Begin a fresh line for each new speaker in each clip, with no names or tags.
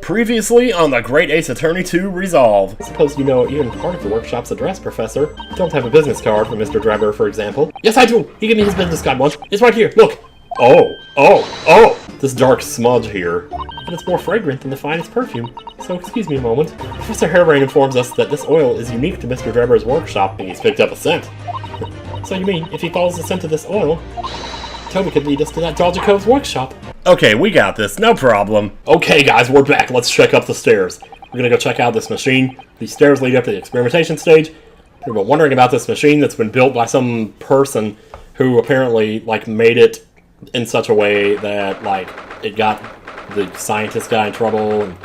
Previously on the Great Ace Attorney 2 Resolve. I suppose you know even part of the workshop's address, Professor. You don't have a business card for Mr. Drebber, for example. Yes, I do! He gave me his business card once. It's right here, look! Oh! This dark smudge here. But it's more fragrant than the finest perfume. So excuse me a moment. Professor Harebrained informs us that this oil is unique to Mr. Drebber's workshop, and he's picked up a scent. So you mean, if he follows the scent of this oil, Toby could lead us to that Daljakov's workshop? Okay, we got this, no problem. Okay guys, we're back, let's check up the stairs. We're gonna go check out this machine. These stairs lead up to the experimentation stage. We've been wondering about this machine that's been built by some person who apparently, made it in such a way that, it got the scientist guy in trouble, and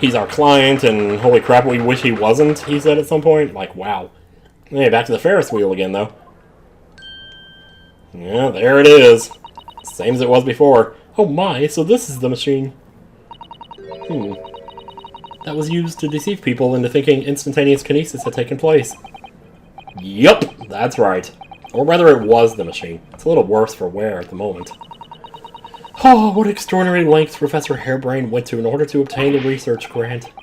he's our client, and holy crap, we wish he wasn't, he said at some point. Wow. Hey, back to the Ferris wheel again, though. Yeah, there it is. Same as it was before. Oh my, so this is the machine. That was used to deceive people into thinking instantaneous kinesis had taken place. Yup, that's right. Or rather, it was the machine. It's a little worse for wear at the moment. Oh, what extraordinary lengths Professor Harebrained went to in order to obtain the research grant.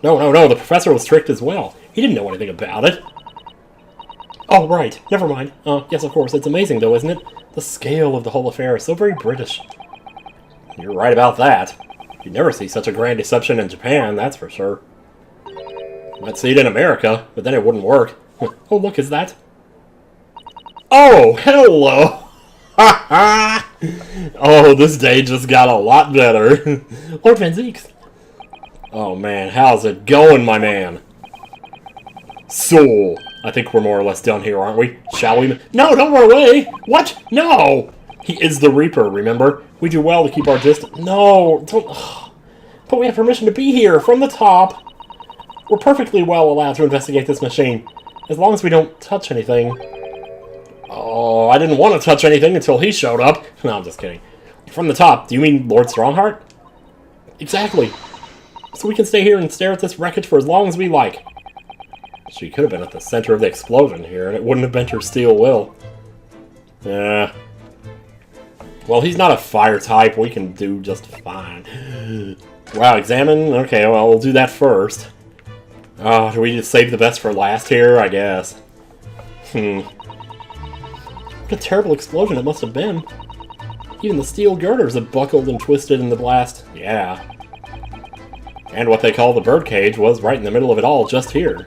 No, the professor was tricked as well. He didn't know anything about it. Oh, right. Never mind. Yes, of course. It's amazing, though, isn't it? The scale of the whole affair is so very British. You're right about that. You'd never see such a grand deception in Japan, that's for sure. You might see it in America, but then it wouldn't work. Oh, look, is that? Oh, hello! Ha ha! Oh, this day just got a lot better. Lord Van Zeeks. Oh, man, how's it going, my man? So, I think we're more or less done here, aren't we? Shall we? No, don't run away! What? No! He is the Reaper, remember? We do well to keep our distance. No, don't... But we have permission to be here, from the top. We're perfectly well allowed to investigate this machine, as long as we don't touch anything. Oh, I didn't want to touch anything until he showed up. No, I'm just kidding. From the top, do you mean Lord Strongheart? Exactly. So we can stay here and stare at this wreckage for as long as we like. She could have been at the center of the explosion here, and it wouldn't have bent her steel will. Yeah. Well, he's not a fire type. We can do just fine. Wow, examine? Okay, well, we'll do that first. Oh, do we just save the best for last here? I guess. What a terrible explosion it must have been. Even the steel girders have buckled and twisted in the blast. Yeah. And what they call the birdcage was right in the middle of it all, just here.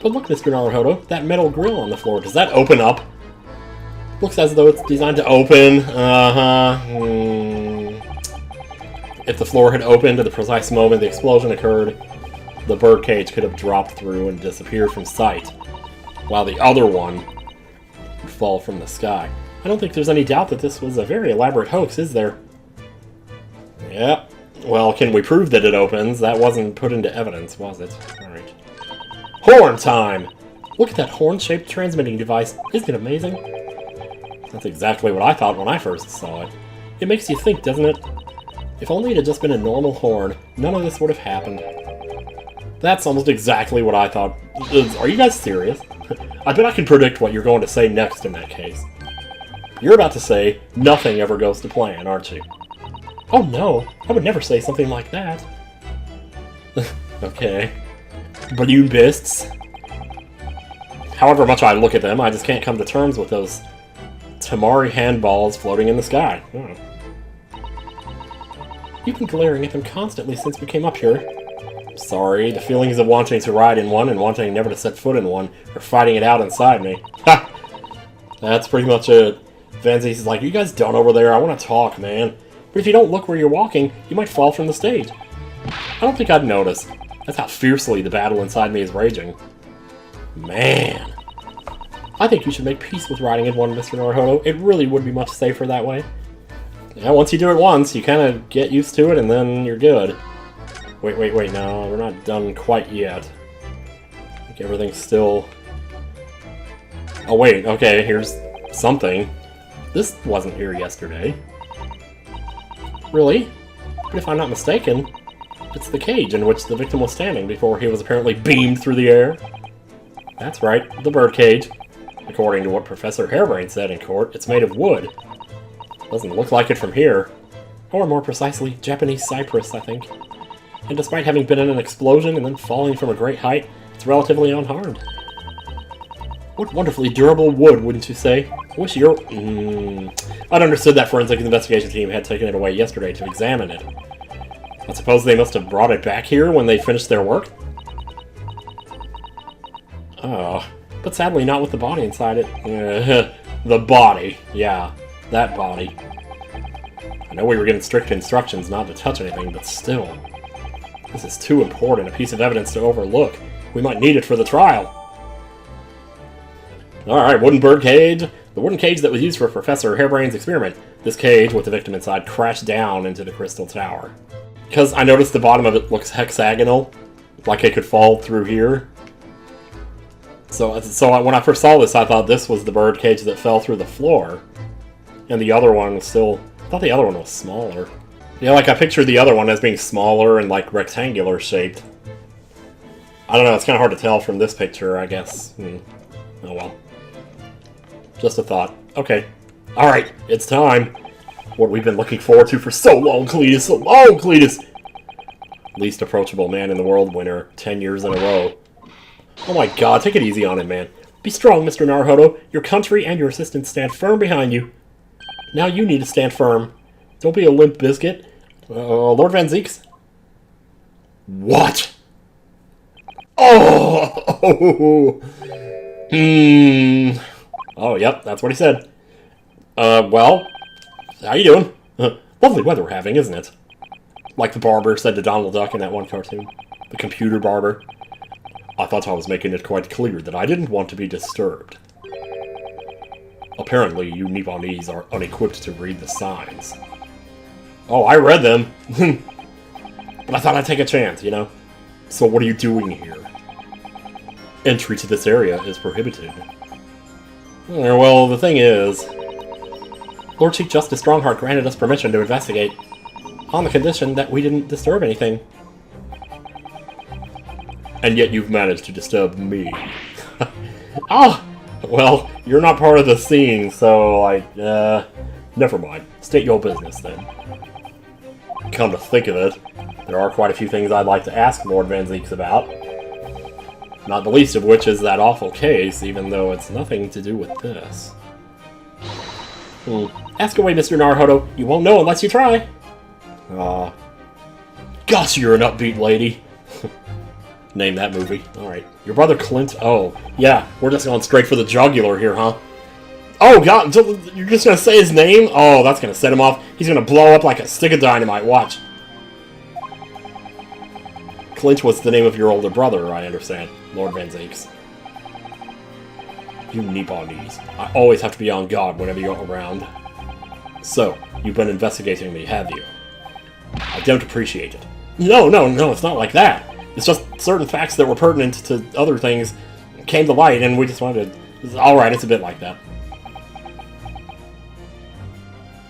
But look, Mr. Naruhodo, that metal grill on the floor, does that open up? Looks as though it's designed to open. If the floor had opened at the precise moment the explosion occurred, the birdcage could have dropped through and disappeared from sight, while the other one would fall from the sky. I don't think there's any doubt that this was a very elaborate hoax, is there? Yeah. Well, can we prove that it opens? That wasn't put into evidence, was it? Alright. Horn time! Look at that horn-shaped transmitting device. Isn't it amazing? That's exactly what I thought when I first saw it. It makes you think, doesn't it? If only it had just been a normal horn, none of this would have happened. That's almost exactly what I thought. Are you guys serious? I bet I can predict what you're going to say next in that case. You're about to say, nothing ever goes to plan, aren't you? Oh no, I would never say something like that. Okay. Balloon beasts. However much I look at them, I just can't come to terms with those Tamari handballs floating in the sky. You've been glaring at them constantly since we came up here. Sorry, the feelings of wanting to ride in one and wanting never to set foot in one are fighting it out inside me. Ha! That's pretty much it. Van Zees is like, you guys done over there? I want to talk, man. But if you don't look where you're walking, you might fall from the stage. I don't think I'd notice. That's how fiercely the battle inside me is raging. Man. I think you should make peace with riding in one, Mr. Naruhodo. It really would be much safer that way. Yeah, once you do it once, you kind of get used to it, and then you're good. Wait, no, we're not done quite yet. I think everything's still... Oh wait, okay, here's something. This wasn't here yesterday. Really? But if I'm not mistaken, it's the cage in which the victim was standing before he was apparently beamed through the air. That's right, the birdcage. According to what Professor Harebrained said in court, it's made of wood. Doesn't look like it from here. Or more precisely, Japanese cypress, I think. and despite having been in an explosion and then falling from a great height, it's relatively unharmed. What wonderfully durable wood, wouldn't you say? I wish your... I'd understood that forensic investigation team had taken it away yesterday to examine it. I suppose they must have brought it back here when they finished their work? Oh, but sadly not with the body inside it. The body. Yeah, that body. I know we were given strict instructions not to touch anything, but still. This is too important a piece of evidence to overlook. We might need it for the trial. Alright, wooden bird cage. The wooden cage that was used for Professor Hairbrain's experiment. This cage, with the victim inside, crashed down into the crystal tower. Because I noticed the bottom of it looks hexagonal, like it could fall through here. So when I first saw this, I thought this was the bird cage that fell through the floor. And the other one was still... I thought the other one was smaller. Yeah, like I pictured the other one as being smaller and like rectangular shaped. I don't know, it's kind of hard to tell from this picture, I guess. Oh well. Just a thought. Okay. Alright, it's time. What we've been looking forward to for so long, Cletus! So long, Cletus! Least approachable man in the world winner, 10 years in a row. Oh my god, take it easy on him, man. Be strong, Mr. Naruhodo. Your country and your assistants stand firm behind you. Now you need to stand firm. Don't be a limp biscuit. Lord Van Zeeks? What? Oh! Oh, yep, that's what he said. Well, how you doing? Lovely weather we're having, isn't it? Like the barber said to Donald Duck in that one cartoon. The computer barber. I thought I was making it quite clear that I didn't want to be disturbed. Apparently, you Nipponese are unequipped to read the signs. Oh, I read them! But I thought I'd take a chance, you know? So what are you doing here? Entry to this area is prohibited. Well, the thing is... Lord Chief Justice Strongheart granted us permission to investigate, on the condition that we didn't disturb anything. And yet you've managed to disturb me. Ah! Well, you're not part of the scene, so never mind. State your business, then. Come to think of it, there are quite a few things I'd like to ask Lord Van Zeeks about. Not the least of which is that awful case, even though it's nothing to do with this. Ask away, Mr. Naruhodo. You won't know unless you try. Gosh, you're an upbeat lady. Name that movie. Alright. Your brother Clint... Oh, yeah. We're just going straight for the jugular here, huh? Oh, God. You're just going to say his name? Oh, that's going to set him off. He's going to blow up like a stick of dynamite. Watch. Clint was the name of your older brother, I understand. Lord Van Zeeks. You Nipponese. I always have to be on guard whenever you're around. So, you've been investigating me, have you? I don't appreciate it. No, it's not like that. It's just certain facts that were pertinent to other things came to light, and we just wanted to... Alright, it's a bit like that.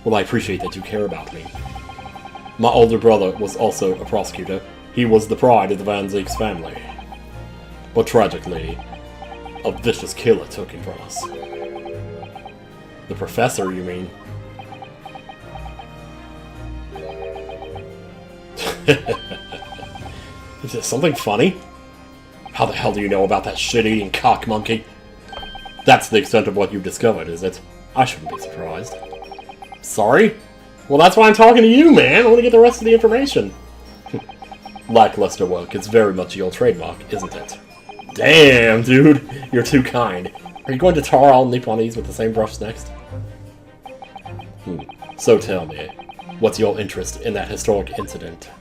Well, I appreciate that you care about me. My older brother was also a prosecutor. He was the pride of the Van Zeeks family. But tragically, a vicious killer took him from us. The professor, you mean? Is this something funny? How the hell do you know about that shit-eating cock monkey? That's the extent of what you've discovered, is it? I shouldn't be surprised. Sorry? Well, that's why I'm talking to you, man! I want to get the rest of the information. Lackluster work is very much your trademark, isn't it? Damn, dude! You're too kind. Are you going to tar all Nipponese with the same brush next? So tell me, what's your interest in that historic incident?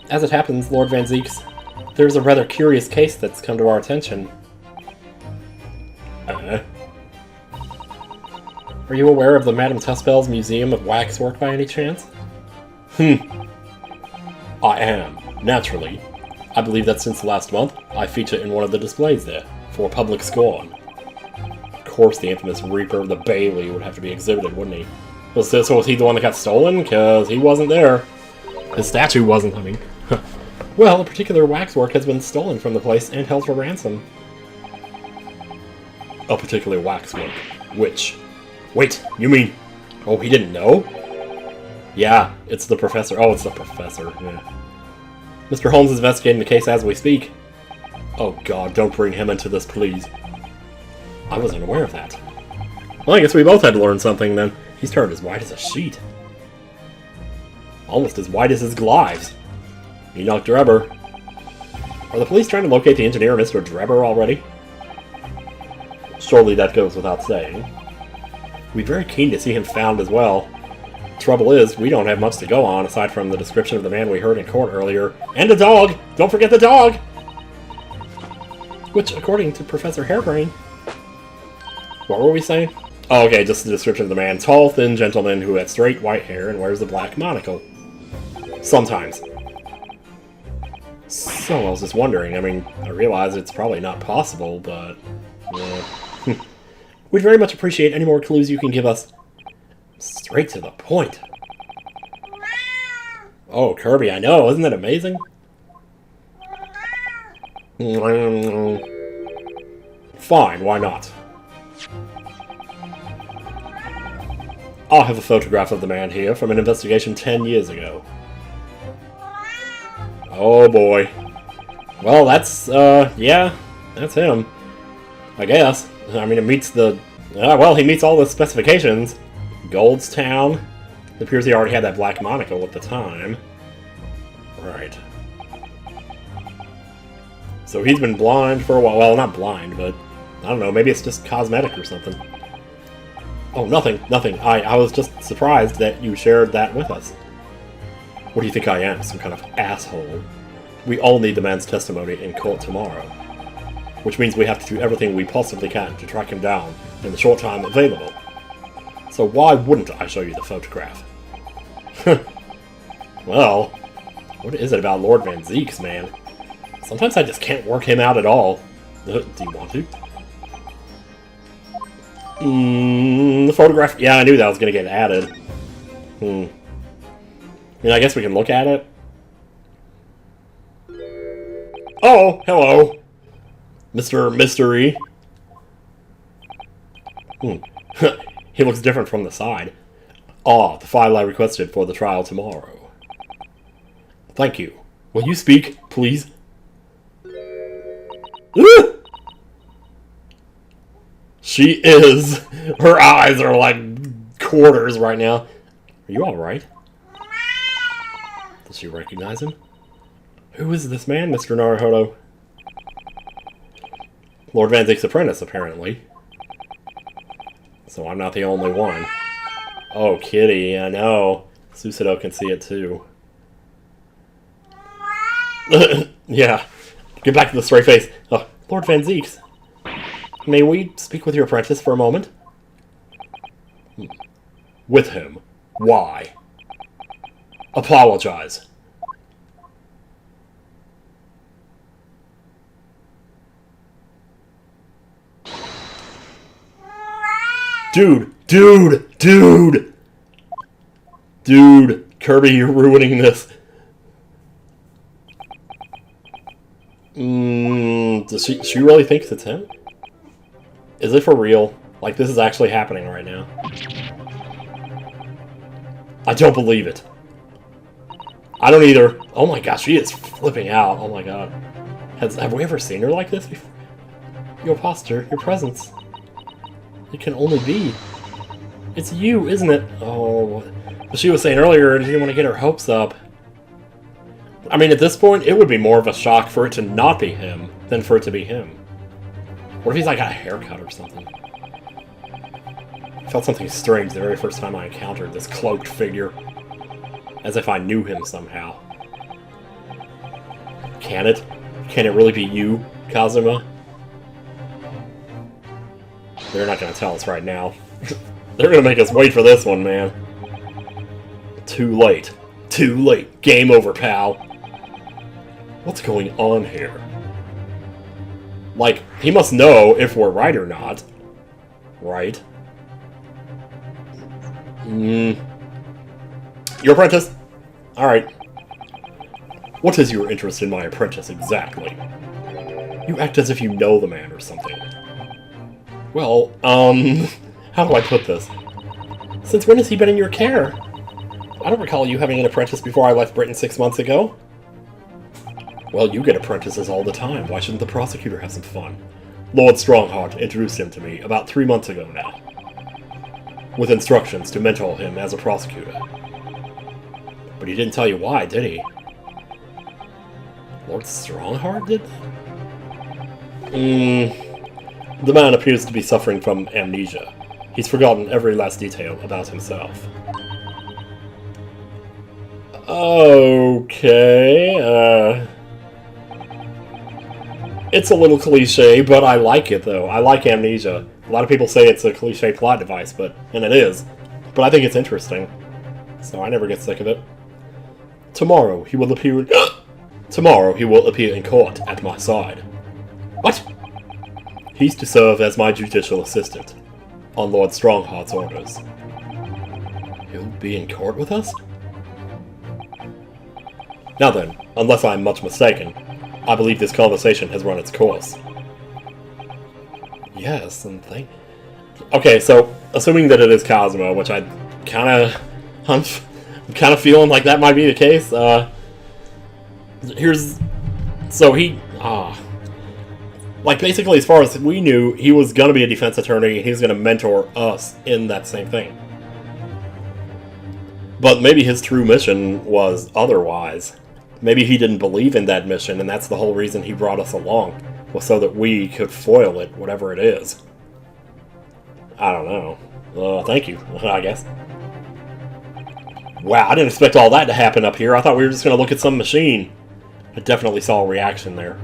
As it happens, Lord Van Zeeks, there's a rather curious case that's come to our attention. Are you aware of the Madame Tuspel's Museum of Waxwork by any chance? I am, naturally. I believe that since last month, I feature in one of the displays there, for public scorn. Of course the infamous Reaper of the Bailey would have to be exhibited, wouldn't he? So was he the one that got stolen? Because he wasn't there. His statue wasn't, I mean. Well, a particular waxwork has been stolen from the place and held for ransom. A particular waxwork? Which? Wait, you mean... Oh, he didn't know? Yeah, it's the professor. Oh, it's the professor. Yeah. Mr. Holmes is investigating the case as we speak. Oh god, don't bring him into this, please. I wasn't aware of that. Well, I guess we both had to learn something then. He's turned as white as a sheet. Almost as white as his glives. Enoch Drebber. Are the police trying to locate the engineer, Mr. Drebber, already? Surely that goes without saying. We'd be very keen to see him found as well. Trouble is, we don't have much to go on aside from the description of the man we heard in court earlier. And the dog! Don't forget the dog! Which, according to Professor Hairbrain... What were we saying? Oh, okay, just the description of the man. Tall, thin gentleman who had straight white hair and wears a black monocle. Sometimes. So I was just wondering. I mean, I realize it's probably not possible, but... We'd very much appreciate any more clues you can give us. Straight to the point. Oh, Kirby, I know. Isn't that amazing? Fine, why not? I'll have a photograph of the man here from an investigation 10 years ago. Oh boy. Well, that's, yeah, that's him. I guess. I mean, it meets the... well, he meets all the specifications. Goldstown. It appears he already had that black monocle at the time. Right. So he's been blind for a while. Well, not blind, but... I don't know, maybe it's just cosmetic or something. Oh, nothing, nothing. I was just surprised that you shared that with us. What do you think I am, some kind of asshole? We all need the man's testimony in court tomorrow. Which means we have to do everything we possibly can to track him down in the short time available. So why wouldn't I show you the photograph? Well, what is it about Lord Van Zeeks, man? Sometimes I just can't work him out at all. Do you want to? The photograph... Yeah, I knew that was going to get added. I mean, I guess we can look at it. Oh, hello. Mr. Mystery. He looks different from the side. Ah, the file I requested for the trial tomorrow. Thank you. Will you speak, please? She is. Her eyes are like quarters right now. Are you alright? Does she recognize him? Who is this man, Mr. Naruhodo? Lord Van Zeek's apprentice, apparently. So I'm not the only one. Oh, kitty, I know. Susato can see it too. Yeah. Get back to the straight face. Oh, Lord Van Zeeks. May we speak with your apprentice for a moment? With him? Why? Apologize. Dude! Dude! Kirby, you're ruining this. Does she really thinks it's him? Is it for real? Like, this is actually happening right now. I don't believe it. I don't either. Oh my gosh, she is flipping out. Oh my god. Have we ever seen her like this before? Your posture, your presence. It can only be. It's you, isn't it? Oh, but she was saying earlier, she didn't want to get her hopes up. I mean, at this point, it would be more of a shock for it to not be him than for it to be him. What if he's like got a haircut or something? I felt something strange the very first time I encountered this cloaked figure. As if I knew him somehow. Can it? Can it really be you, Kazuma? They're not going to tell us right now. They're going to make us wait for this one, man. Too late. Too late. Game over, pal. What's going on here? Like, he must know if we're right or not. Right? Your apprentice? Alright. What is your interest in my apprentice, exactly? You act as if you know the man or something. Well, how do I put this? Since when has he been in your care? I don't recall you having an apprentice before I left Britain 6 months ago. Well, you get apprentices all the time. Why shouldn't the prosecutor have some fun? Lord Strongheart introduced him to me about 3 months ago now, with instructions to mentor him as a prosecutor. But he didn't tell you why, did he? Lord Strongheart did that? The man appears to be suffering from amnesia. He's forgotten every last detail about himself. Okay, it's a little cliche, but I like it, though. I like amnesia. A lot of people say it's a cliche plot device, and it is. But I think it's interesting. So I never get sick of it. Tomorrow he will appear in court at my side. What? He's to serve as my judicial assistant, on Lord Strongheart's orders. He'll be in court with us? Now then, unless I'm much mistaken, I believe this conversation has run its course. Yes, and okay, so, assuming that it is Cosmo, which I'm kind of feeling like that might be the case, like, basically, as far as we knew, he was going to be a defense attorney, and he was going to mentor us in that same thing. But maybe his true mission was otherwise. Maybe he didn't believe in that mission, and that's the whole reason he brought us along, was so that we could foil it, whatever it is. I don't know. Thank you, I guess. Wow, I didn't expect all that to happen up here. I thought we were just going to look at some machine. I definitely saw a reaction there.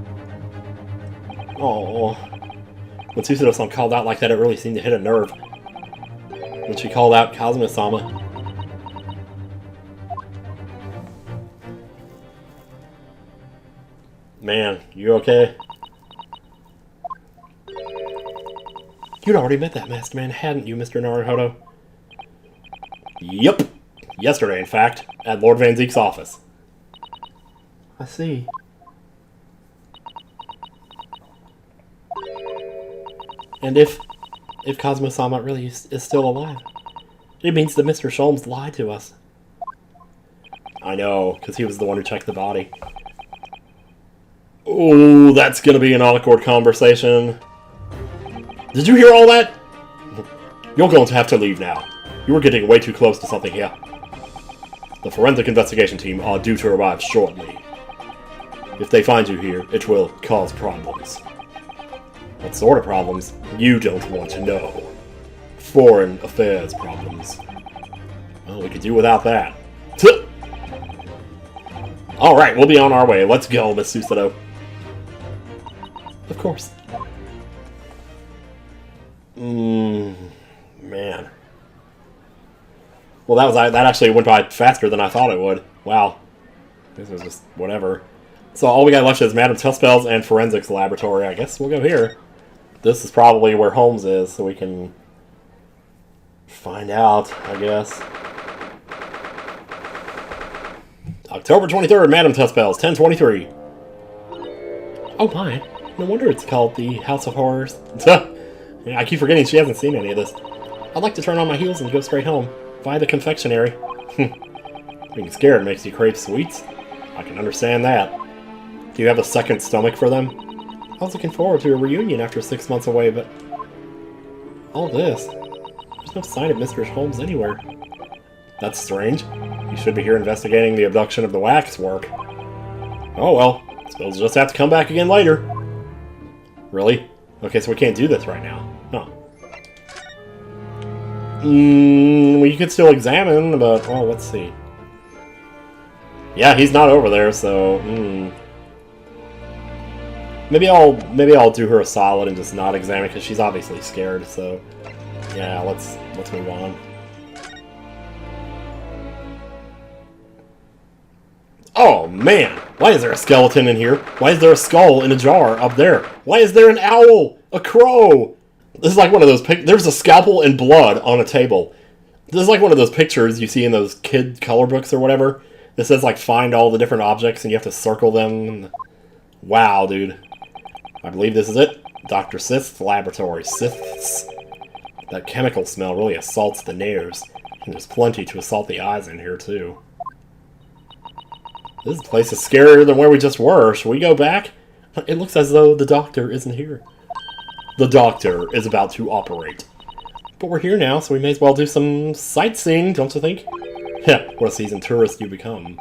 Oh, when Susato-san called out like that, it really seemed to hit a nerve. When she called out Kazuma-sama. Man, you okay? You'd already met that masked man, hadn't you, Mr. Naruhodo? Yep. Yesterday, in fact, at Lord Van Zeke's office. I see. And if Kazuma-sama really is still alive, it means that Mr. Sholmes lied to us. I know, because he was the one who checked the body. Oh, that's going to be an awkward conversation. Did you hear all that? You're going to have to leave now. You were getting way too close to something here. The forensic investigation team are due to arrive shortly. If they find you here, it will cause problems. What sort of problems? You don't want to know. Foreign affairs problems. Well, we could do without that. Alright, we'll be on our way. Let's go, Miss Susato. Of course. Man. Well, that actually went by faster than I thought it would. Wow. This was just whatever. So all we got left is Madame Tuspel's and Forensics Laboratory. I guess we'll go here. This is probably where Holmes is, so we can find out, I guess. October 23rd, Madame Tuspel's, 10:23. Oh my, no wonder it's called the House of Horrors. Yeah, I keep forgetting she hasn't seen any of this. I'd like to turn on my heels and go straight home, via the confectionery. Being scared makes you crave sweets. I can understand that. Do you have a second stomach for them? I was looking forward to a reunion after 6 months away, but... all this... there's no sign of Mr. Holmes anywhere. That's strange. He should be here investigating the abduction of the waxwork. Oh well, suppose we'll just have to come back again later. Really? Okay, so we can't do this right now. Huh. We could still examine, but, well, let's see. Yeah, he's not over there, so, Maybe I'll do her a solid and just not examine, because she's obviously scared, so... yeah, let's move on. Oh, man! Why is there a skeleton in here? Why is there a skull in a jar up there? Why is there an owl? A crow? This is like one of those there's a scalpel and blood on a table. This is like one of those pictures you see in those kid color books or whatever. That says, like, find all the different objects and you have to circle them. Wow, dude. I believe this is it. Dr. Sith's laboratory. Sith's. That chemical smell really assaults the nerves. And there's plenty to assault the eyes in here, too. This place is scarier than where we just were. Should we go back? It looks as though the doctor isn't here. The doctor is about to operate. But we're here now, so we may as well do some sightseeing, don't you think? Heh, what a seasoned tourist you become.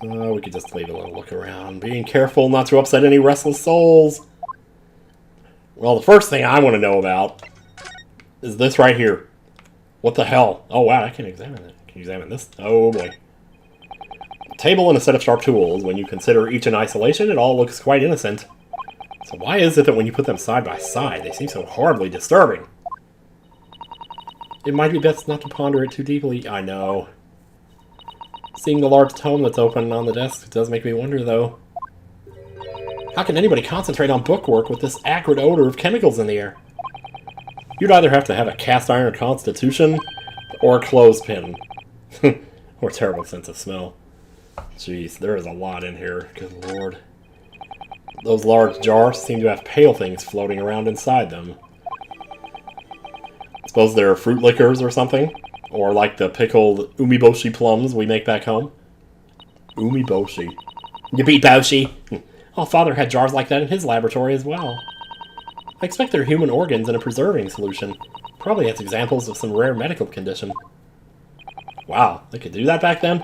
We could just leave a little look around, being careful not to upset any restless souls. Well, the first thing I want to know about is this right here. What the hell? Oh, wow, I can examine it. Can you examine this? Oh, boy. A table and a set of sharp tools. When you consider each in isolation, it all looks quite innocent. So why is it that when you put them side by side, they seem so horribly disturbing? It might be best not to ponder it too deeply. I know. Seeing the large tome that's open on the desk does make me wonder, though. How can anybody concentrate on bookwork with this acrid odor of chemicals in the air? You'd either have to have a cast-iron constitution or a clothespin. Or a terrible sense of smell. Jeez, there is a lot in here. Good lord. Those large jars seem to have pale things floating around inside them. I suppose they're fruit liquors or something? Or like the pickled umeboshi plums we make back home? Umeboshi. Yippee-boshi! Oh, Father had jars like that in his laboratory as well. I expect they're human organs in a preserving solution. Probably has examples of some rare medical condition. Wow, they could do that back then?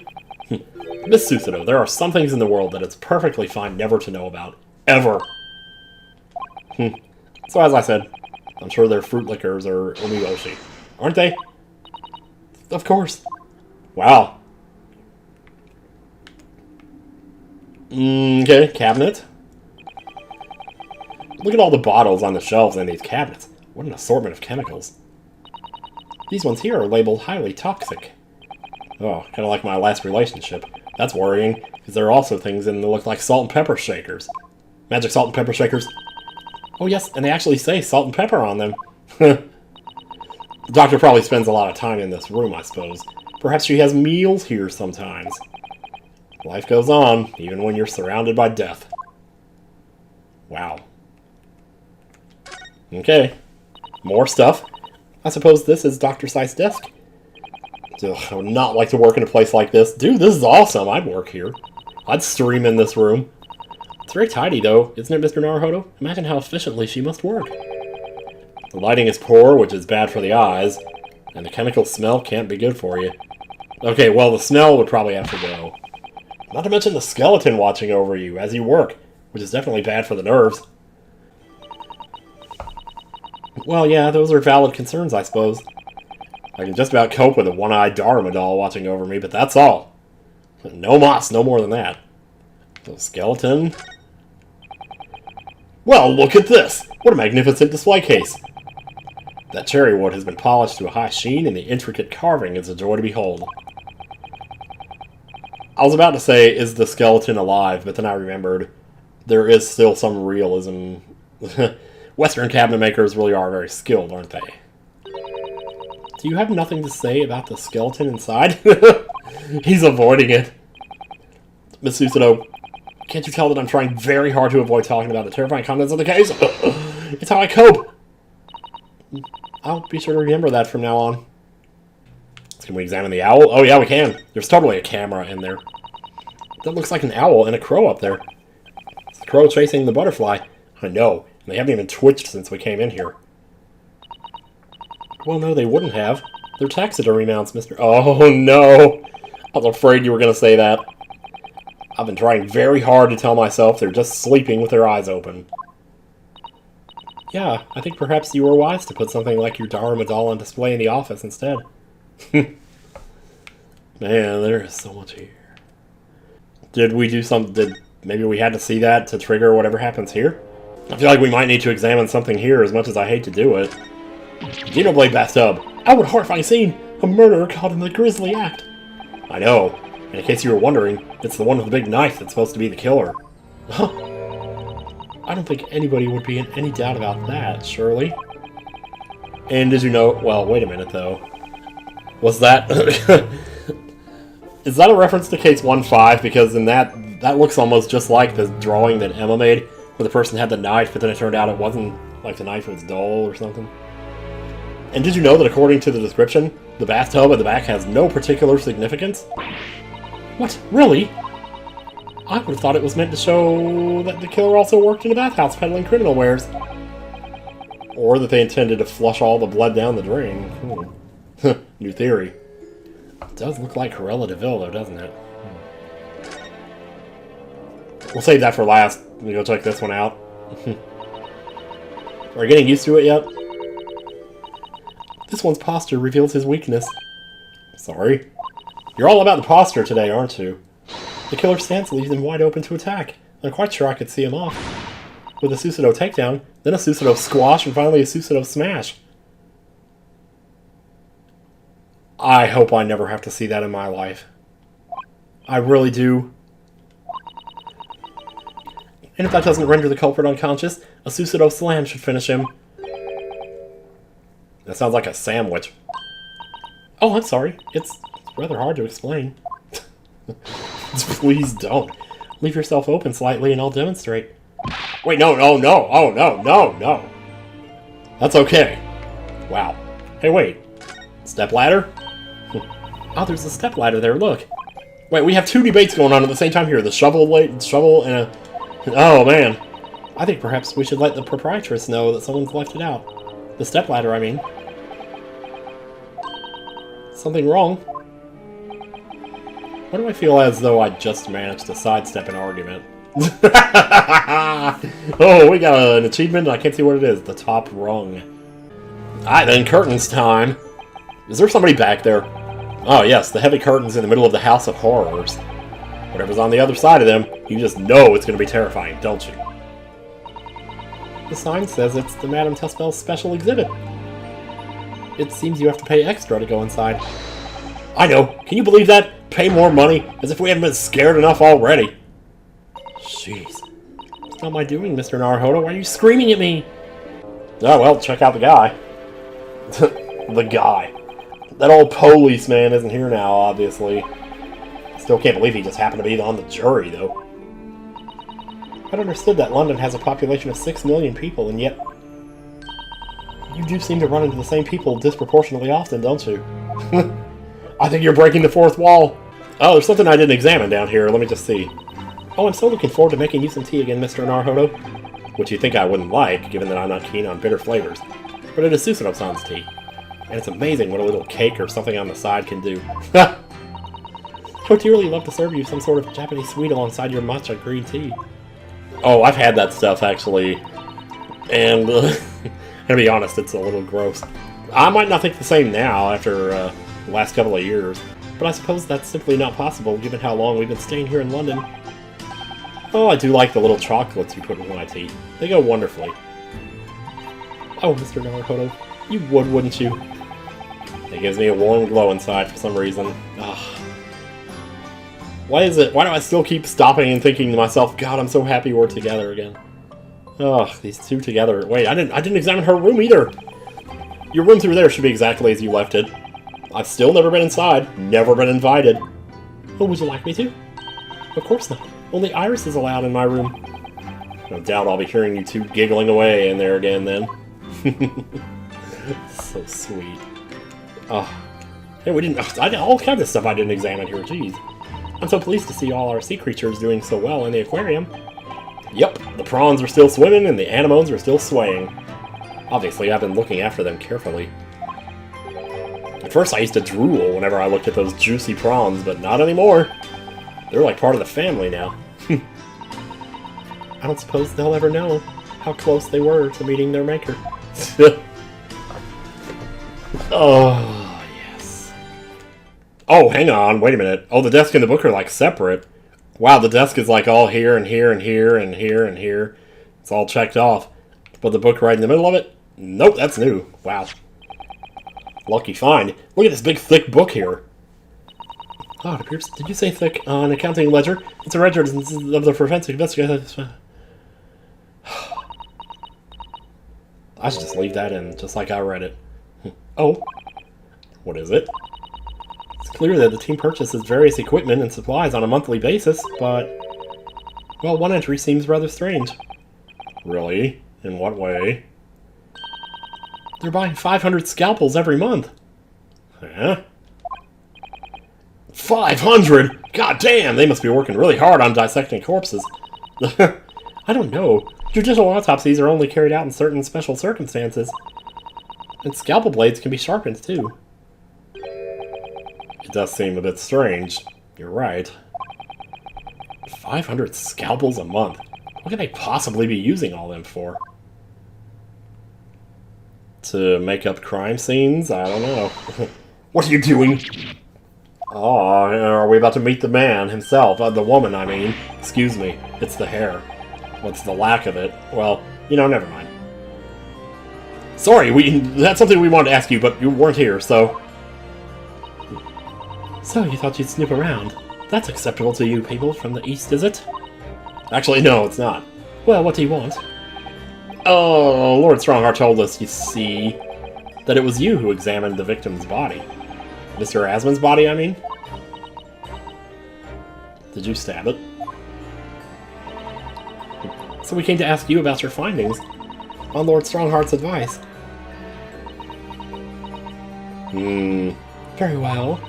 Miss Susanoo, there are some things in the world that it's perfectly fine never to know about. Ever. So as I said, I'm sure they're fruit liquors or umeboshi. Aren't they? Of course. Wow. Okay, cabinet. Look at all the bottles on the shelves in these cabinets. What an assortment of chemicals. These ones here are labeled highly toxic. Oh, kind of like my last relationship. That's worrying, because there are also things in that look like salt and pepper shakers. Magic salt and pepper shakers. Oh yes, and they actually say salt and pepper on them. The doctor probably spends a lot of time in this room, I suppose. Perhaps she has meals here sometimes. Life goes on, even when you're surrounded by death. Wow. Okay. More stuff. I suppose this is Dr. Sei's desk. Ugh, I would not like to work in a place like this. Dude, this is awesome. I'd work here. I'd stream in this room. It's very tidy, though, isn't it, Mr. Naruhodo? Imagine how efficiently she must work. The lighting is poor, which is bad for the eyes, and the chemical smell can't be good for you. Okay, well, the smell would probably have to go. Not to mention the skeleton watching over you as you work, which is definitely bad for the nerves. Well, yeah, those are valid concerns, I suppose. I can just about cope with a one-eyed Dharma doll watching over me, but that's all. No mas, no more than that. The skeleton. Well, look at this! What a magnificent display case! That cherry wood has been polished to a high sheen, and the intricate carving is a joy to behold. I was about to say, is the skeleton alive? But then I remembered there is still some realism. Western cabinet makers really are very skilled, aren't they? Do you have nothing to say about the skeleton inside? He's avoiding it. Miss Susanoo, can't you tell that I'm trying very hard to avoid talking about the terrifying contents of the case? It's how I cope. I'll be sure to remember that from now on. Can we examine the owl? Oh yeah, we can. There's totally a camera in there. That looks like an owl and a crow up there. It's the crow chasing the butterfly. I know, and they haven't even twitched since we came in here. Well, no, they wouldn't have. They're taxidermy mounts, Mr. Oh, no. I was afraid you were going to say that. I've been trying very hard to tell myself they're just sleeping with their eyes open. Yeah, I think perhaps you were wise to put something like your Dharma doll on display in the office instead. Man, there is so much here. Did we do something? Maybe we had to see that to trigger whatever happens here? I feel like we might need to examine something here, as much as I hate to do it. Xenoblade bathtub. Oh, what a horrifying scene! A murderer caught in the grisly act. I know. And in case you were wondering, it's the one with the big knife that's supposed to be the killer. Huh? I don't think anybody would be in any doubt about that, surely. And did you know... Well, wait a minute, though. Was that... Is that a reference to case 1-5? Because in that looks almost just like the drawing that Emma made, where the person had the knife, but then it turned out it wasn't like the knife was dull or something. And did you know that according to the description, The bathtub at the back has no particular significance? What? Really? I would have thought it was meant to show that the killer also worked in a bathhouse peddling criminal wares. Or that they intended to flush all the blood down the drain. New theory. It does look like Cruella de Vil, though, doesn't it? We'll save that for last. Let me go check this one out. Are you getting used to it yet? This one's posture reveals his weakness. Sorry. You're all about the posture today, aren't you? The killer's stance leaves him wide open to attack. I'm quite sure I could see him off. With a Susanoo takedown, then a Susanoo squash, and finally a Susanoo smash. I hope I never have to see that in my life. I really do. And if that doesn't render the culprit unconscious, a Susanoo slam should finish him. That sounds like a sandwich. Oh, I'm sorry. It's rather hard to explain. Please don't. Leave yourself open slightly and I'll demonstrate. Wait, no. Oh, no. That's okay. Wow. Hey, wait. Step ladder? Oh, there's a step ladder there, look. Wait, we have two debates going on at the same time here. The shovel and a... Oh, man. I think perhaps we should let the proprietress know that someone's left it out. The step ladder, I mean. Something wrong? Why do I feel as though I just managed to sidestep an argument? Oh, we got an achievement. I can't see what it is. The top rung. Alright then, curtains time. Is there somebody back there? Oh yes, the heavy curtains in the middle of the House of Horrors. Whatever's on the other side of them, you just know it's going to be terrifying, don't you? The sign says it's the Madame Tuspel's special exhibit. It seems you have to pay extra to go inside. I know. Can you believe that? Pay more money? As if we haven't been scared enough already. Jeez. It's not my doing, Mr. Naruhodo. Why are you screaming at me? Oh, well, check out the guy. The guy. That old policeman isn't here now, obviously. Still can't believe he just happened to be on the jury, though. I'd understood that London has a population of 6 million people, and yet... You do seem to run into the same people disproportionately often, don't you? I think you're breaking the fourth wall. Oh, there's something I didn't examine down here. Let me just see. Oh, I'm so looking forward to making you some tea again, Mr. Naruhodo. Which you'd think I wouldn't like, given that I'm not keen on bitter flavors. But it is Susanoo-san's tea. And it's amazing what a little cake or something on the side can do. I would dearly love to serve you some sort of Japanese sweet alongside your matcha green tea. Oh, I've had that stuff, actually. And, to be honest, it's a little gross. I might not think the same now, after the last couple of years. But I suppose that's simply not possible, given how long we've been staying here in London. Oh, I do like the little chocolates you put in my tea. They go wonderfully. Oh, Mr. Naruhodo, you would, wouldn't you? It gives me a warm glow inside for some reason. Ugh. Why do I still keep stopping and thinking to myself, God, I'm so happy we're together again. Ugh, these two together. Wait, I didn't examine her room either. Your room through there should be exactly as you left it. I've still never been inside. Never been invited. Oh, would you like me to? Of course not. Only Iris is allowed in my room. No doubt I'll be hearing you two giggling away in there again then. So sweet. Oh. Hey, we didn't... all kinds of stuff I didn't examine here, jeez. I'm so pleased to see all our sea creatures doing so well in the aquarium. Yep, the prawns are still swimming and the anemones are still swaying. Obviously, I've been looking after them carefully. At first, I used to drool whenever I looked at those juicy prawns, but not anymore. They're like part of the family now. I don't suppose they'll ever know how close they were to meeting their maker. Oh, yes. Oh, hang on, wait a minute. Oh, the desk and the book are like separate. Wow, the desk is like all here and here and here and here and here. It's all checked off. But the book right in the middle of it? Nope, that's new. Wow. Lucky find. Look at this big thick book here. Oh, it appears... Did you say thick? An accounting ledger? It's a record of the forensic investigator. I should just leave that in, just like I read it. Oh. What is it? It's clear that the team purchases various equipment and supplies on a monthly basis, but... Well, one entry seems rather strange. Really? In what way? They're buying 500 scalpels every month. Huh? 500? God damn, they must be working really hard on dissecting corpses. I don't know. Judicial autopsies are only carried out in certain special circumstances. And scalpel blades can be sharpened, too. It does seem a bit strange. You're right. 500 scalpels a month. What could they possibly be using all them for? To make up crime scenes? I don't know. What are you doing? Oh, are we about to meet the man himself? The woman, I mean. Excuse me. It's the hair. What's the lack of it? Well, never mind. Sorry, that's something we wanted to ask you, but you weren't here, so... So, you thought you'd snoop around. That's acceptable to you people from the East, is it? Actually, no, it's not. Well, what do you want? Oh, Lord Strongheart told us, you see, that it was you who examined the victim's body. Mr. Asmon's body, I mean? Did you stab it? So we came to ask you about your findings, on Lord Strongheart's advice. Very well.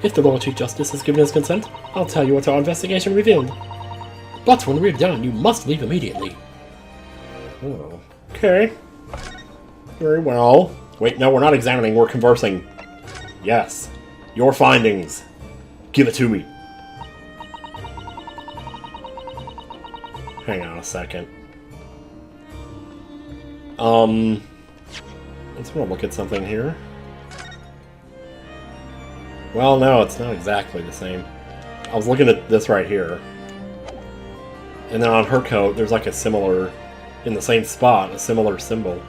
If the Lord Chief Justice has given his consent, I'll tell you what our investigation revealed. But when we're done, you must leave immediately. Oh, okay. Very well. Wait, no, we're not examining, we're conversing. Yes. Your findings. Give it to me. Hang on a second. Let's look at something here. Well, no, it's not exactly the same. I was looking at this right here. And then on her coat, there's like a similar, in the same spot, a similar symbol.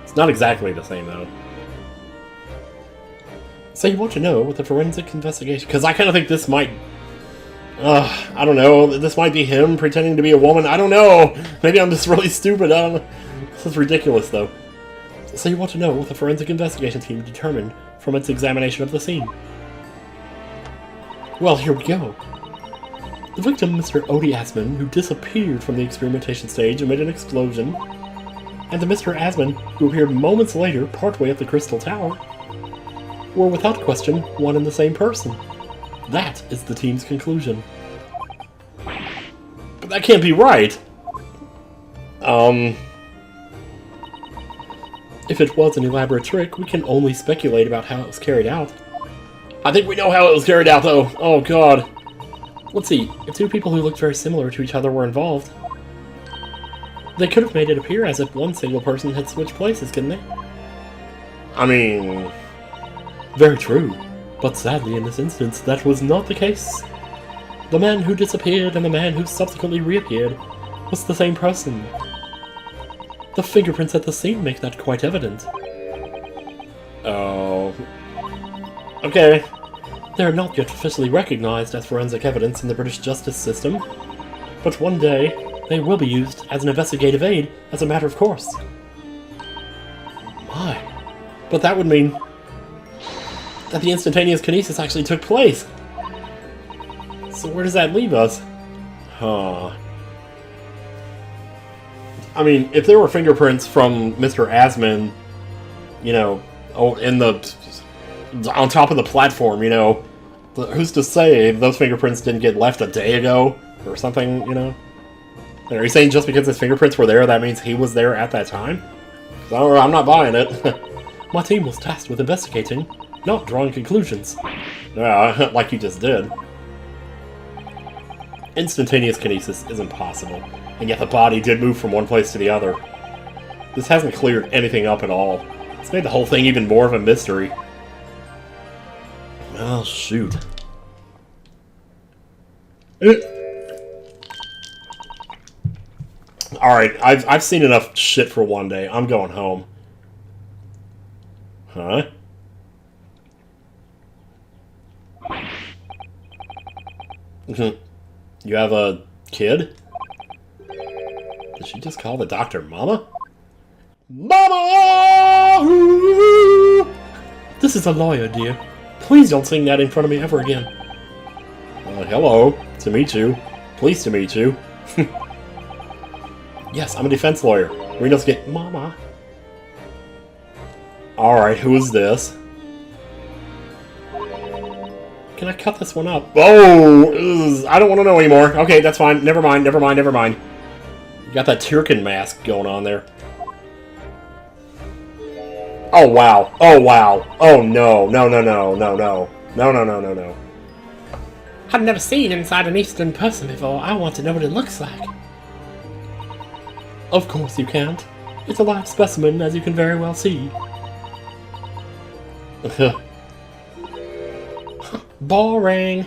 It's not exactly the same, though. So you want to know what the forensic investigation... Because I kind of think this might... I don't know. This might be him pretending to be a woman. I don't know. Maybe I'm just really stupid. I don't know. This is ridiculous, though. So you want to know what the forensic investigation team determined from its examination of the scene. Well, here we go. The victim, Mr. Odie Asmon, who disappeared from the experimentation stage amid an explosion, and the Mr. Asmon, who appeared moments later partway up the Crystal Tower, were without question one and the same person. That is the team's conclusion. But that can't be right! If it was an elaborate trick, we can only speculate about how it was carried out. I think we know how it was carried out, though. Oh, God. Let's see. If two people who looked very similar to each other were involved, they could have made it appear as if one single person had switched places, couldn't they? I mean... Very true. But sadly, in this instance, that was not the case. The man who disappeared and the man who subsequently reappeared was the same person. The fingerprints at the scene make that quite evident. Oh... Okay. They are not yet officially recognized as forensic evidence in the British justice system, but one day they will be used as an investigative aid as a matter of course. My, but that would mean that the instantaneous kinesis actually took place. So where does that leave us? Huh. I mean, if there were fingerprints from Mr. Asmon, in the... on top of the platform, who's to say those fingerprints didn't get left a day ago or something, Are you saying just because his fingerprints were there, that means he was there at that time? I'm not buying it. My team was tasked with investigating, not drawing conclusions. Yeah, like you just did. Instantaneous kinesis is impossible, and yet the body did move from one place to the other. This hasn't cleared anything up at all. It's made the whole thing even more of a mystery. Oh, shoot. Alright, I've seen enough shit for one day. I'm going home. Huh? You have a kid? Did she just call the doctor Mama? Mama! This is a lawyer, dear. Please don't sing that in front of me ever again. Hello. To meet you. Pleased to meet you. Yes, I'm a defense lawyer. We just get Mama. Alright, who is this? can I cut this one up? Oh, I don't want to know anymore. Okay, that's fine. Never mind, never mind, never mind. You got that Turkin mask going on there. Oh, wow. Oh, wow. Oh, no. No, no, no, no, no. No, no, no, no, no. I've never seen inside an Eastern person before. I want to know what it looks like. Of course you can't. It's a live specimen, as you can very well see. Boring.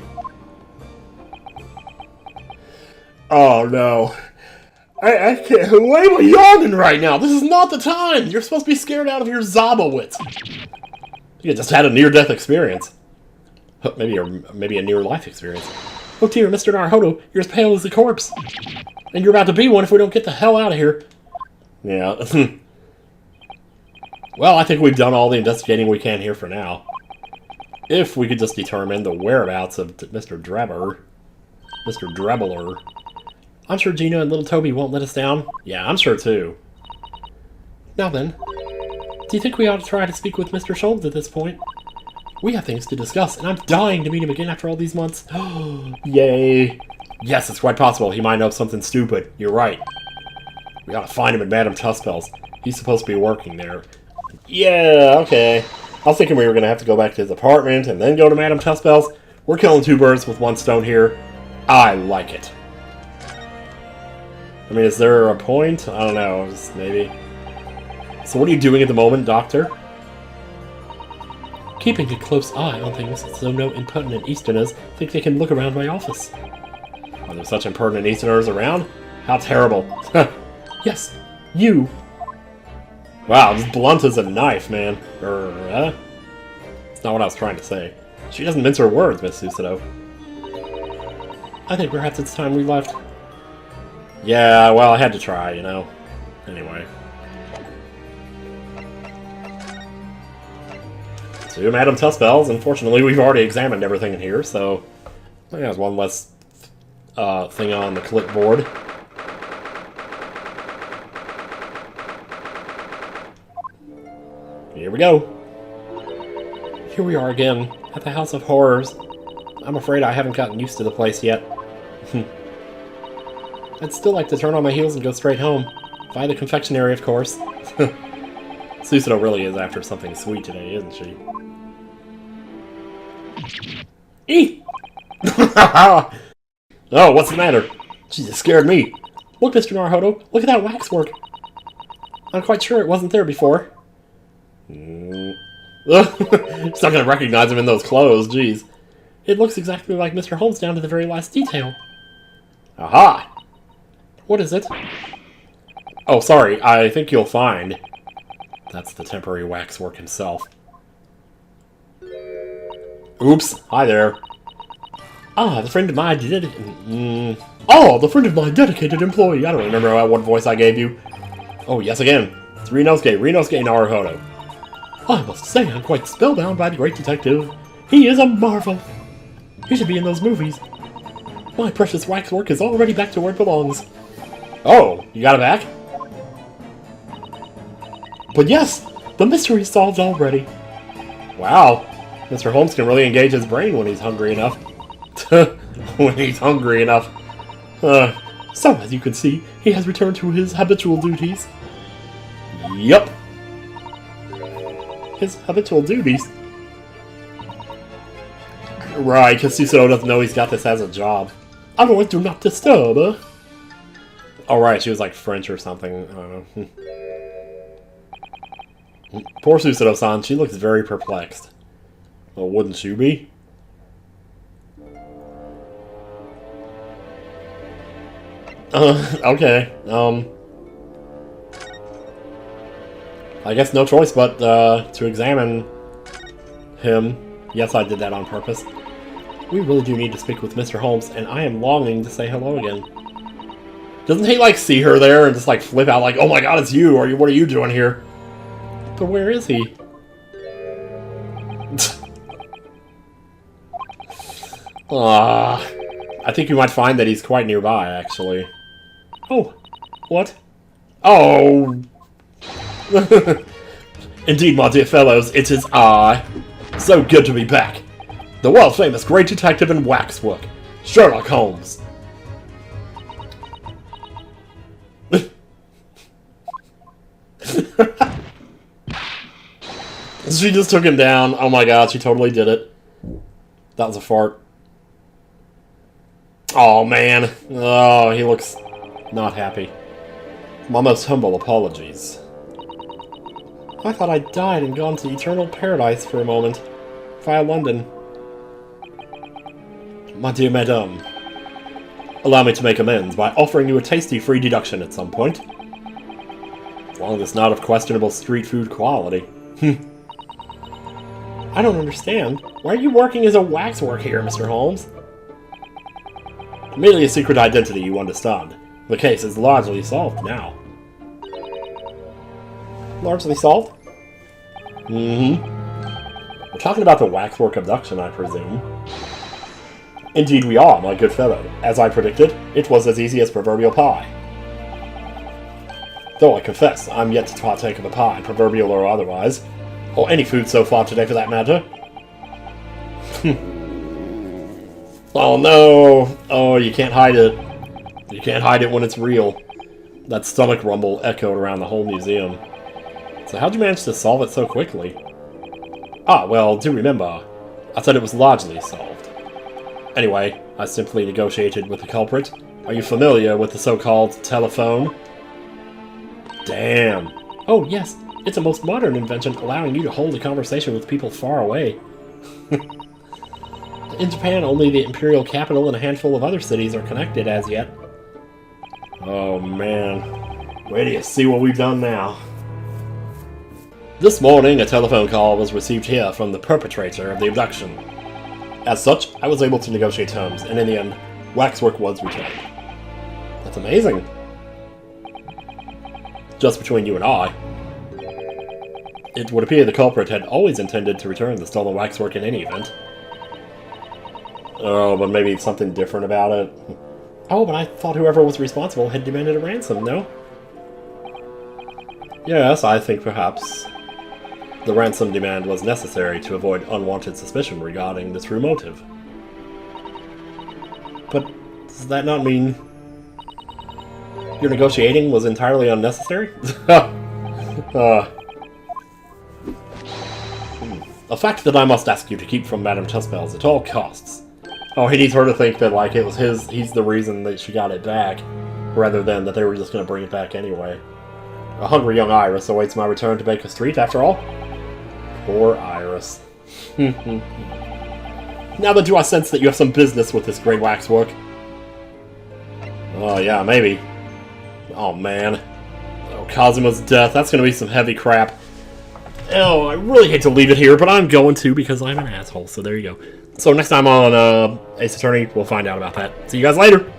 Oh, no. I can't. Why am I yawning right now? This is not the time! You're supposed to be scared out of your Zabowitz. You just had a near-death experience. Maybe a near-life experience. Oh dear, Mr. Naruhodo, you're as pale as a corpse. And you're about to be one if we don't get the hell out of here. Yeah. Well, I think we've done all the investigating we can here for now. If we could just determine the whereabouts of Mr. Drebber. Mr. Drebbler. I'm sure Gina and little Toby won't let us down. Yeah, I'm sure too. Now then, do you think we ought to try to speak with Mr. Sholmes at this point? We have things to discuss, and I'm dying to meet him again after all these months. Yay. Yes, it's quite possible. He might know something stupid. You're right. We ought to find him at Madame Tuspel's. He's supposed to be working there. Yeah, okay. I was thinking we were going to have to go back to his apartment and then go to Madame Tuspel's. We're killing two birds with one stone here. I like it. I mean, is there a point? I don't know. Just maybe. So what are you doing at the moment, Doctor? Keeping a close eye on things so no impertinent Easterners think they can look around my office. Are there such impertinent Easterners around? How terrible. Yes, you. Wow, as blunt as a knife, man. That's not what I was trying to say. She doesn't mince her words, Miss Susato. I think perhaps it's time we left. Yeah, well, I had to try, you know. Anyway. To Madame Tuspel's. Unfortunately, we've already examined everything in here, so I think there's one less thing on the clipboard. Here we go. Here we are again, at the House of Horrors. I'm afraid I haven't gotten used to the place yet. I'd still like to turn on my heels and go straight home. Via the confectionery, of course. Susato really is after something sweet today, isn't she? Eek! Oh, what's the matter? She just scared me. Look, Mr. Naruhodo, look at that waxwork. I'm quite sure it wasn't there before. She's not gonna recognize him in those clothes, jeez. It looks exactly like Mr. Holmes down to the very last detail. Aha! What is it? Oh, sorry, I think you'll find. That's the temporary waxwork himself. Oops, hi there. Ah, the friend of my the friend of my dedicated employee. I don't remember what voice I gave you. Oh, yes again. It's Rinosuke Naruhodo. I must say I'm quite spellbound by the great detective. He is a marvel. He should be in those movies. My precious waxwork is already back to where it belongs. Oh, you got it back? But yes, the mystery is solved already. Wow, Mr. Holmes can really engage his brain when he's hungry enough. When he's hungry enough. So, as you can see, he has returned to his habitual duties. Yup. His habitual duties. Right, because Susato doesn't know he's got this as a job. Otherwise, do not disturb. Oh, right, she was like French or something. I don't know. Poor Susato-san, she looks very perplexed. Well, wouldn't you be? Okay. I guess no choice but to examine him. Yes, I did that on purpose. We really do need to speak with Mr. Holmes, and I am longing to say hello again. Doesn't he, like, see her there and just, like, flip out like, oh my god, it's you, or what are you doing here? But where is he? I think you might find that he's quite nearby, actually. Oh, what? Oh! Indeed, my dear fellows, it is I. So good to be back. The world-famous great detective in waxwork, Sherlock Holmes. She just took him down. Oh my god, she totally did it. That was a fart. Oh man. Oh, he looks not happy. My most humble apologies. I thought I died and gone to eternal paradise for a moment. Via London. My dear madame, allow me to make amends by offering you a tasty free deduction at some point. As long as it's not of questionable street food quality. I don't understand. Why are you working as a waxwork here, Mr. Holmes? Merely a secret identity, you understand. The case is largely solved now. Largely solved? Mm-hmm. We're talking about the waxwork abduction, I presume. Indeed we are, my good fellow. As I predicted, it was as easy as proverbial pie. Though I confess, I'm yet to partake of a pie, proverbial or otherwise. Or any food so far today, for that matter. Oh no! Oh, you can't hide it. You can't hide it when it's real. That stomach rumble echoed around the whole museum. So how'd you manage to solve it so quickly? Ah, well, do remember, I said it was largely solved. Anyway, I simply negotiated with the culprit. Are you familiar with the so-called telephone? Damn. Oh, yes. It's a most modern invention, allowing you to hold a conversation with people far away. In Japan, only the imperial capital and a handful of other cities are connected as yet. Oh, man. Wait till you see what we've done now. This morning, a telephone call was received here from the perpetrator of the abduction. As such, I was able to negotiate terms, and in the end, waxwork was returned. That's amazing. Just between you and I, it would appear the culprit had always intended to return the stolen waxwork in any event. Oh, but maybe something different about it. Oh, but I thought whoever was responsible had demanded a ransom, no? Yes, I think perhaps the ransom demand was necessary to avoid unwanted suspicion regarding the true motive. But does that not mean your negotiating was entirely unnecessary? A fact that I must ask you to keep from Madame Tuspel's at all costs. Oh, he needs her to think that, like, it was he's the reason that she got it back, rather than that they were just going to bring it back anyway. A hungry young Iris awaits my return to Baker Street, after all. Poor Iris. Now then, do I sense that you have some business with this great waxwork? Oh, yeah, maybe. Oh, man. Oh, Kazuma's death. That's going to be some heavy crap. Oh, I really hate to leave it here, but I'm going to because I'm an asshole, so there you go. So next time on Ace Attorney, we'll find out about that. See you guys later!